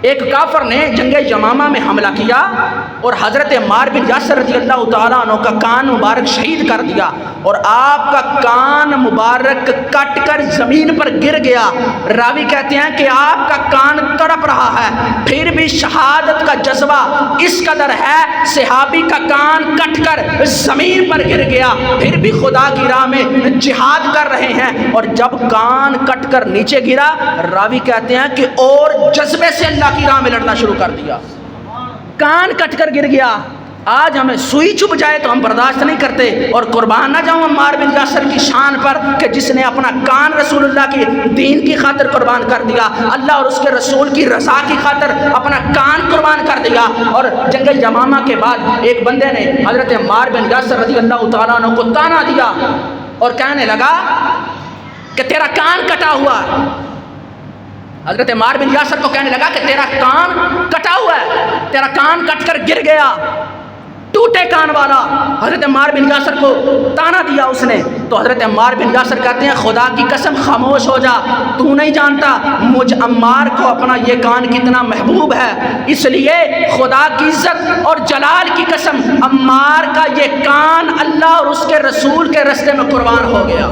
ایک کافر نے جنگ یمامہ میں حملہ کیا اور حضرت عمار بن یاسر رضی اللہ تعالیٰ عنہ کا کان مبارک شہید کر دیا، اور آپ کا کان مبارک کٹ کر زمین پر گر گیا۔ راوی کہتے ہیں کہ آپ کا کان تڑپ رہا ہے، پھر بھی شہادت کا جذبہ اس قدر ہے، صحابی کا کان کٹ کر زمین پر گر گیا، پھر بھی خدا کی راہ میں جہاد کر رہے ہیں۔ اور جب کان کٹ کر نیچے گرا، راوی کہتے ہیں کہ اور جذبے سے اللہ کی راہ میں لڑنا شروع کر دیا۔ کان کٹ کر گر گیا۔ آج ہمیں سوئی چبھ جائے تو ہم برداشت نہیں کرتے، اور قربان نہ جاؤں عمار بن یاسر کی شان پر کہ جس نے اپنا کان رسول اللہ کی دین کی خاطر قربان کر دیا، اللہ اور اس کے رسول کی رضا کی خاطر اپنا کان قربان کر دیا۔ اور جنگ یمامہ کے بعد ایک بندے نے حضرت عمار بن یاسر رضی اللہ تعالیٰ عنہ کو تانا دیا اور کہنے لگا کہ تیرا کان کٹا ہوا ہے۔ حضرت عمار بن یاسر کو کہنے لگا کہ تیرا کان کٹا ہوا ہے، تیرا کان کٹ کر گر گیا، ٹوٹے کان والا۔ حضرت عمار بن یاسر کو تانا دیا اس نے، تو حضرت عمار بن یاسر کہتے ہیں خدا کی قسم خاموش ہو جا، تو نہیں جانتا مجھ عمار کو اپنا یہ کان کتنا محبوب ہے، اس لیے خدا کی عزت اور جلال کی قسم عمار کا یہ کان اللہ اور اس کے رسول کے رستے میں قربان ہو گیا۔